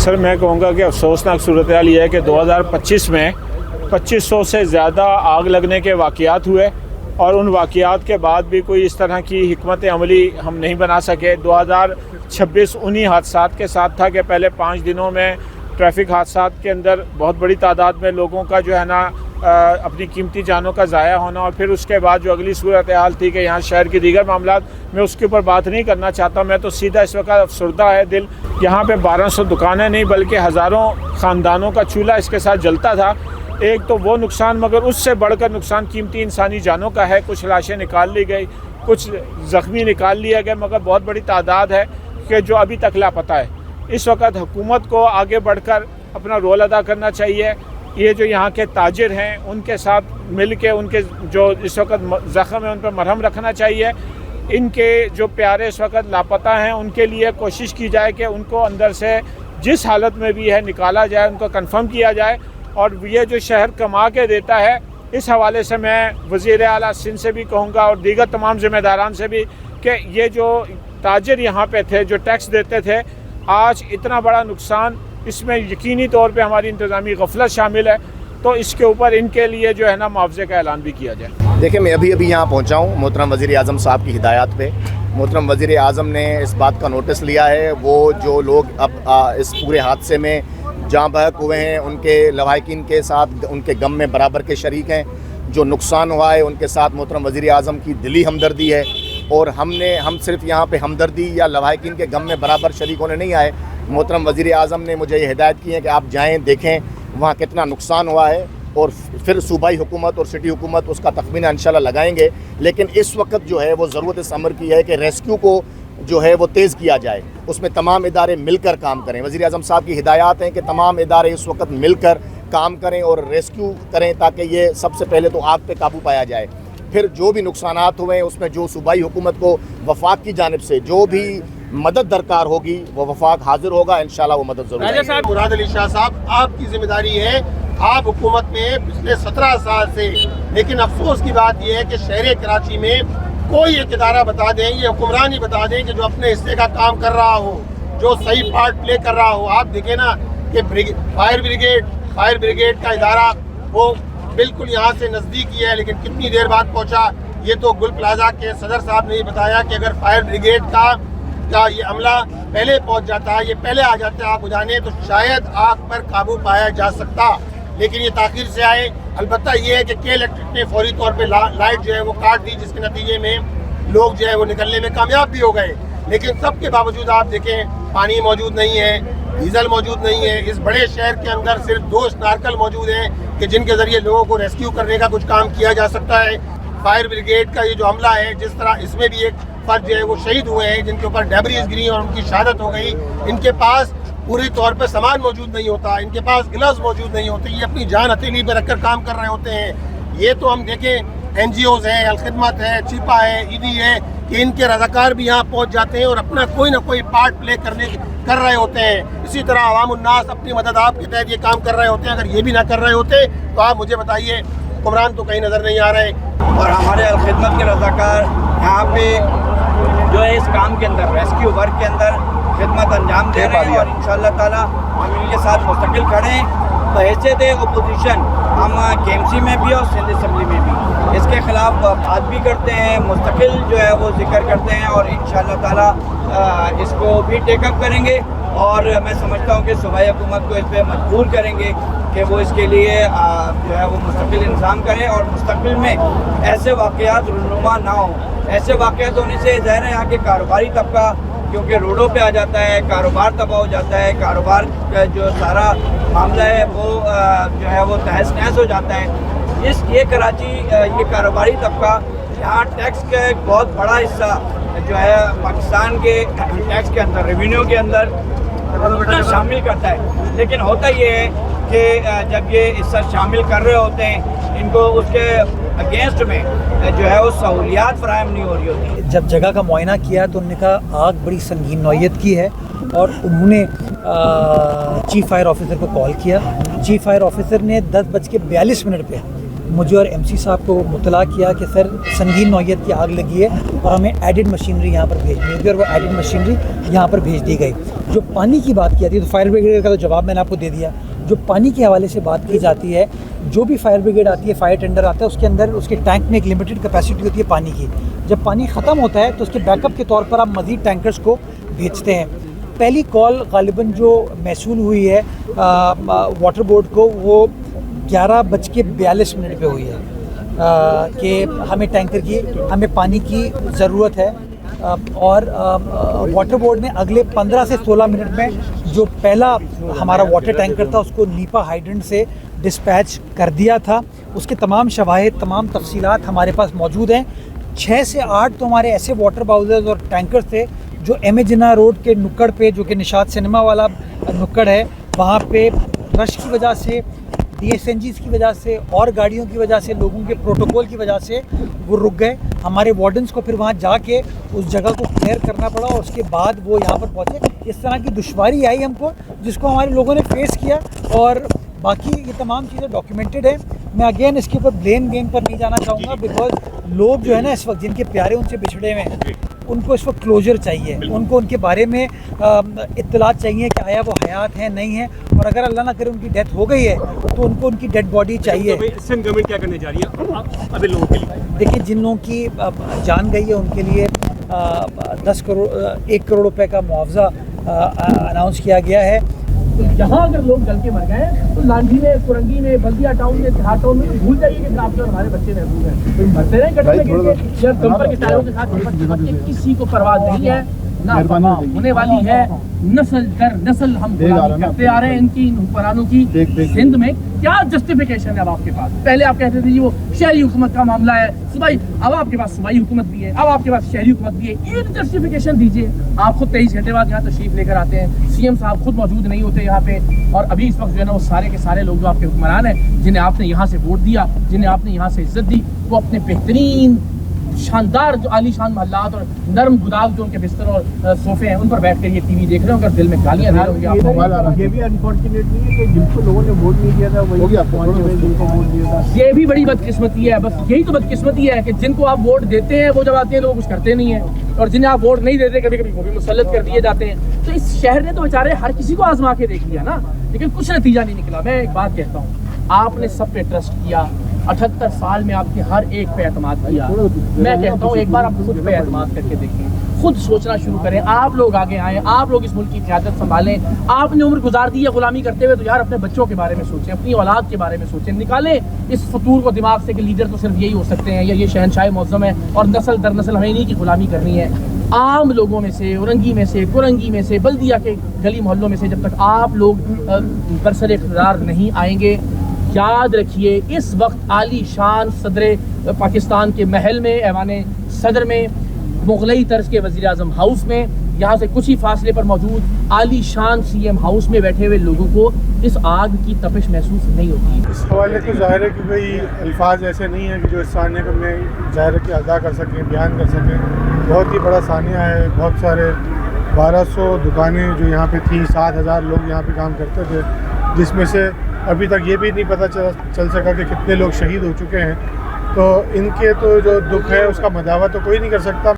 سر میں کہوں گا کہ افسوسناک صورتحال یہ ہے کہ 2025 میں 2500 سے زیادہ آگ لگنے کے واقعات ہوئے اور ان واقعات کے بعد بھی کوئی اس طرح کی حکمت عملی ہم نہیں بنا سکے۔ 2026 انہی حادثات کے ساتھ تھا کہ پہلے 5 دنوں میں ٹریفک حادثات کے اندر بہت بڑی تعداد میں لوگوں کا جو ہے نا اپنی قیمتی جانوں کا ضائع ہونا، اور پھر اس کے بعد جو اگلی صورتحال تھی کہ یہاں شہر کی دیگر معاملات، میں اس کے اوپر بات نہیں کرنا چاہتا۔ میں تو سیدھا اس وقت افسردہ ہے دل، یہاں پہ 1200 دکانیں نہیں بلکہ ہزاروں خاندانوں کا چولہا اس کے ساتھ جلتا تھا۔ ایک تو وہ نقصان، مگر اس سے بڑھ کر نقصان قیمتی انسانی جانوں کا ہے۔ کچھ لاشیں نکال لی گئی، کچھ زخمی نکال لیا گیا، مگر بہت بڑی تعداد ہے کہ جو ابھی تک لاپتہ ہے۔ اس وقت حکومت کو آگے بڑھ کر اپنا رول ادا کرنا چاہیے۔ یہ جو یہاں کے تاجر ہیں ان کے ساتھ مل کے ان کے جو اس وقت زخم ہے ان پر مرہم رکھنا چاہیے۔ ان کے جو پیارے اس وقت لاپتہ ہیں ان کے لیے کوشش کی جائے کہ ان کو اندر سے جس حالت میں بھی ہے نکالا جائے، ان کو کنفرم کیا جائے۔ اور یہ جو شہر کما کے دیتا ہے، اس حوالے سے میں وزیر اعلیٰ سندھ سے بھی کہوں گا اور دیگر تمام ذمہ داران سے بھی کہ یہ جو تاجر یہاں پہ تھے جو ٹیکس دیتے تھے، آج اتنا بڑا نقصان، اس میں یقینی طور پہ ہماری انتظامی غفلت شامل ہے، تو اس کے اوپر ان کے لیے جو ہے نا معاوضے کا اعلان بھی کیا جائے۔ دیکھیں میں ابھی یہاں پہنچا ہوں محترم وزیر اعظم صاحب کی ہدایات پہ۔ محترم وزیر اعظم نے اس بات کا نوٹس لیا ہے، وہ جو لوگ اب اس پورے حادثے میں جاں بحق ہوئے ہیں ان کے لواحقین کے ساتھ ان کے غم میں برابر کے شریک ہیں۔ جو نقصان ہوا ہے ان کے ساتھ محترم وزیر اعظم کی دلی ہمدردی ہے، اور ہم صرف یہاں پہ ہمدردی یا لواحقین کے غم میں برابر شریک ہونے نہیں آئے۔ محترم وزیر اعظم نے مجھے یہ ہدایت کی ہے کہ آپ جائیں دیکھیں وہاں کتنا نقصان ہوا ہے، اور پھر صوبائی حکومت اور سٹی حکومت اس کا تخمینہ انشاءاللہ لگائیں گے۔ لیکن اس وقت جو ہے وہ ضرورت اس امر کی ہے کہ ریسکیو کو جو ہے وہ تیز کیا جائے، اس میں تمام ادارے مل کر کام کریں۔ وزیر اعظم صاحب کی ہدایات ہیں کہ تمام ادارے اس وقت مل کر کام کریں اور ریسکیو کریں تاکہ یہ سب سے پہلے تو آگ پہ قابو پایا جائے۔ پھر جو بھی نقصانات ہوئے ہیں اس میں جو صوبائی حکومت کو وفاق کی جانب سے جو بھی مدد درکار ہوگی وہ وفاق حاضر ہوگا، انشاءاللہ وہ مدد ضرور ہے۔ مراد علی شاہ صاحب، آپ کی ذمہ داری ہے، آپ حکومت میں پچھلے 17 سال سے، لیکن افسوس کی بات یہ ہے کہ شہر کراچی میں کوئی ایک ادارہ بتا دیں، یہ حکمران ہی بتا دیں کہ جو اپنے حصے کا کام کر رہا ہو، جو صحیح پارٹ پلے کر رہا ہو۔ آپ دیکھیں نا کہ فائر بریگیڈ کا ادارہ وہ بالکل یہاں سے نزدیک ہی ہے، لیکن کتنی دیر بعد پہنچا یہ تو گل پلازا کے صدر صاحب نے بتایا کہ اگر فائر بریگیڈ کا یہ عملہ پہلے پہنچ جاتا، یہ پہلے آ جاتا آگ بجھانے، تو شاید آگ پر قابو پایا جا سکتا، لیکن یہ تاخیر سے آئے۔ البتہ یہ ہے کہ کے الیکٹرک نے فوری طور پہ لائٹ جو ہے وہ کاٹ دی، جس کے نتیجے میں لوگ جو ہے وہ نکلنے میں کامیاب بھی ہو گئے، لیکن سب کے باوجود آپ دیکھیں پانی موجود نہیں ہے، ڈیزل موجود نہیں ہے۔ اس بڑے شہر کے اندر صرف 2 اسنارکل موجود ہیں کہ جن کے ذریعے لوگوں کو ریسکیو کرنے کا کچھ کام کیا جا سکتا ہے۔ فائر بریگیڈ کا یہ جو عملہ ہے، جس طرح اس میں بھی ایک فرد جو ہے وہ شہید ہوئے ہیں جن کے اوپر ڈیبریز گری اور ان کی شہادت ہو گئی، ان کے پاس پوری طور پہ سامان موجود نہیں ہوتا، ان کے پاس گلوز موجود نہیں ہوتے، یہ اپنی جان ہتھیلی پہ رکھ کر کام کر رہے ہوتے ہیں۔ یہ تو ہم دیکھیں این جی اوز ہیں، الخدمت ہے، چیپا ہے، ای ڈی ہے، کہ ان کے رضاکار بھی یہاں پہنچ جاتے ہیں اور اپنا کوئی نہ کوئی پارٹ پلے کر رہے ہوتے ہیں۔ اسی طرح عوام الناس اپنی مدد آپ کے تحت یہ کام کر رہے ہوتے ہیں۔ اگر یہ بھی نہ کر رہے ہوتے تو آپ مجھے بتائیے، حکمران تو کہیں نظر نہیں آ رہے۔ اور ہمارے الخدمت کے رضاکار یہاں پہ جو ہے اس کام کے اندر ریسکیو ورک کے اندر خدمت انجام دے رہے ہیں، اور انشاءاللہ تعالی ہم ان کے ساتھ مستقل کھڑے ہیں۔ بحیثیت اپوزیشن ہم کے ایم سی میں بھی اور سندھ اسمبلی میں بھی اس کے خلاف بات بھی کرتے ہیں، مستقل جو ہے وہ ذکر کرتے ہیں، اور انشاءاللہ تعالی اس کو بھی ٹیک اپ کریں گے، اور میں سمجھتا ہوں کہ صوبائی حکومت کو اس پہ مجبور کریں گے کہ وہ اس کے لیے جو ہے وہ مستقل انتظام کریں، اور مستقبل میں ایسے واقعات رونما نہ ہوں۔ ایسے واقعات ہونے سے ظاہر ہے یہاں کے کاروباری طبقہ کیونکہ روڈوں پہ آ جاتا ہے، کاروبار تباہ ہو جاتا ہے، کاروبار کا جو سارا معاملہ ہے وہ جو ہے وہ تہس نہس ہو جاتا ہے۔ یہ کراچی یہ کاروباری طبقہ یہاں ٹیکس کا ایک بہت بڑا حصہ جو ہے پاکستان کے ٹیکس کے اندر، ریونیو کے اندر شامل کرتا ہے، لیکن ہوتا یہ ہے کہ جب یہ حصہ شامل کر رہے ہوتے ہیں ان کو اس کے اگینسٹ میں جو ہے وہ سہولیات فراہم نہیں ہو رہی ہوتی۔ جب جگہ کا معائنہ کیا تو انہوں نے کہا آگ بڑی سنگین نوعیت کی ہے، اور انہوں نے چیف فائر آفیسر کو کال کیا۔ چیف فائر آفیسر نے 10:42 پہ مجھے اور ایم سی صاحب کو مطلع کیا کہ سر سنگین نوعیت کی آگ لگی ہے اور ہمیں ایڈڈ مشینری یہاں پر بھیجنی ہوگی، اور وہ ایڈڈ مشینری یہاں پر بھیج دی گئی۔ جو پانی کی بات کی جاتی ہے تو فائر بریگیڈ کا تو جواب میں نے آپ کو دے دیا. جو پانی کے حوالے سے بات کی جاتی ہے, جو بھی فائر بریگیڈ آتی ہے, فائر ٹینڈر آتا ہے, اس کے اندر اس کے ٹینک میں ایک لمیٹڈ کیپیسٹی ہوتی ہے پانی کی. جب پانی ختم ہوتا ہے تو اس کے بیک اپ کے طور پر آپ مزید ٹینکرز کو بھیجتے ہیں. پہلی کال غالباً جو موصول ہوئی ہے واٹر بورڈ کو وہ 11:42 پہ ہوئی ہے کہ ہمیں ٹینکر کی, ہمیں پانی کی ضرورت ہے. اور واٹر بورڈ نے اگلے 15 سے 16 منٹ میں جو پہلا ہمارا واٹر ٹینکر تھا اس کو نیپا ہائیڈرنٹ سے ڈسپیچ کر دیا تھا. اس کے تمام شواہد, تمام تفصیلات ہمارے پاس موجود ہیں. 6 سے 8 تو ہمارے ایسے واٹر باؤزرز اور ٹینکرز تھے جو ایم اے جناح روڈ کے نکڑ پہ, جو کہ نشاط سنیما والا نکڑ ہے, وہاں پہ رش کی وجہ سے, ڈی ایس این جیز کی وجہ سے اور گاڑیوں کی وجہ سے, لوگوں کے پروٹوکول کی وجہ سے وہ رک گئے. ہمارے وارڈنس کو پھر وہاں جا کے اس جگہ کو کلیئر کرنا پڑا اور اس کے بعد وہ یہاں پر پہنچے. اس طرح کی دشواری آئی ہم کو جس کو ہمارے لوگوں نے فیس کیا, اور باقی یہ تمام چیزیں ڈاکیومنٹڈ ہیں. میں اگین اس کے اوپر بلیم گیم پر نہیں جانا چاہوں گا, بیکاز لوگ جو ہے نا اس وقت جن کے پیارے ان سے بچھڑے ہوئے ہیں, ان کو اس وقت کلوجر چاہیے, ان کو ان کے بارے میں اطلاعات چاہیے کہ آیا وہ حیات ہیں نہیں ہیں, اور اگر اللہ نہ کرے ان کی ڈیتھ ہو گئی ہے تو ان کو ان کی ڈیڈ باڈی چاہیے. گورنمنٹ کیا کرنے جا رہی ہے ابھی لوگوں کے لیے؟ دیکھیں, جن لوگوں کی جان گئی ہے ان کے لیے 1 کروڑ روپے کا معاوضہ اناؤنس کیا گیا ہے. جہاں اگر لوگ جل کے مر گئے تو لانڈھی میں, کورنگی میں, بلدیا ٹاؤن میں, تہاڑ ٹاؤن میں بھول جائیے کہ آپ جو ہمارے بچے محفوظ ہیں. کوئی مرتے رہے گٹر میں گر کے یا ڈمپر کے ٹائروں کے ساتھ, کسی کو پرواہ نہیں ہے. نہ ہونے والی ہے, نسل در نسل ہم غلامی کرتے آ رہے ہیں ان کی, ان حکمرانوں کی. سندھ میں کیا جسٹیفیکیشن ہے اب آپ کے پاس؟ پہلے آپ کہتے تھے جی وہ شہری حکومت کا معاملہ ہے صوبائی, اب آپ کے پاس صوبائی حکومت بھی ہے, اب آپ کے پاس شہری حکومت بھی ہے. ایک جسٹیفیکیشن دیجیے. آپ خود 23 گھنٹے بعد یہاں تشریف لے کر آتے ہیں, سی ایم صاحب خود موجود نہیں ہوتے یہاں پہ, اور ابھی اس وقت جو ہے نا وہ سارے کے سارے لوگ جو آپ کے حکمران ہیں, جنہیں آپ نے یہاں سے ووٹ دیا, جنہیں آپ نے یہاں سے عزت دی, وہ اپنے بہترین شاندار جو عالی شان محلات اور نرم گداغ جو ان کے بستر اور صوفے ہیں ان پر بیٹھ کر یہ ٹی وی دیکھ رہے ہوں گے, دل میں گالیاں دے رہے ہوں گے. یہ بھی انفارچونیٹ نہیں ہے کہ جن کو لوگوں نے ووٹ نہیں دیا تھا وہی جن کو ووٹ دیا تھا. یہ بھی بڑی بدقسمتی ہے. بس یہی تو بدقسمتی ہے کہ جن کو آپ ووٹ دیتے ہیں وہ جب آتے ہیں تو وہ کچھ کرتے نہیں ہیں, اور جنہیں آپ ووٹ نہیں دیتے کبھی کبھی وہ بھی مسلط کر دیے جاتے ہیں. تو اس شہر نے تو بیچارے ہر کسی کو آزما کے دیکھ لیا نا, لیکن کچھ نتیجہ نہیں نکلا. میں ایک بات کہتا ہوں, آپ نے سب پہ ٹرسٹ کیا, 78 سال میں آپ نے ہر ایک پہ اعتماد کیا. میں کہتا ہوں ایک بار آپ خود پہ اعتماد کر کے دیکھیں, خود سوچنا شروع کریں. آپ لوگ آگے آئیں, آپ لوگ اس ملک کی قیادت سنبھالیں. آپ نے عمر گزار دی ہے غلامی کرتے ہوئے, تو یار اپنے بچوں کے بارے میں سوچیں, اپنی اولاد کے بارے میں سوچیں. نکالیں اس فطور کو دماغ سے کہ لیڈر تو صرف یہی ہو سکتے ہیں, یا یہ شہنشاہ معظم ہے اور نسل در نسل ہمیں انہیں کی غلامی کرنی ہے. عام لوگوں میں سے, اورنگی میں سے, کورنگی میں سے, بلدیا کے گلی محلوں میں سے جب تک آپ لوگ برسر اقتدار نہیں آئیں گے, یاد رکھیے اس وقت عالی شان صدر پاکستان کے محل میں, ایوان صدر میں, مغلئی طرز کے وزیر اعظم ہاؤس میں, یہاں سے کچھ ہی فاصلے پر موجود عالی شان سی ایم ہاؤس میں بیٹھے ہوئے لوگوں کو اس آگ کی تپش محسوس نہیں ہوتی. اس حوالے سے ظاہر ہے کہ بھائی الفاظ ایسے نہیں ہیں کہ جو اس ثانیہ کو میں ظاہر ہے کہ ادا کر سکیں, بیان کر سکیں. بہت ہی بڑا ثانیہ ہے, بہت سارے 1200 دکانیں جو یہاں پہ تھیں, 7000 لوگ یہاں پہ کام کرتے تھے, جس میں سے ابھی تک یہ بھی نہیں پتہ چل سکا کہ کتنے لوگ شہید ہو چکے ہیں. تو ان کے تو جو دکھ ہے اس کا مداوع تو کوئی نہیں کر سکتا.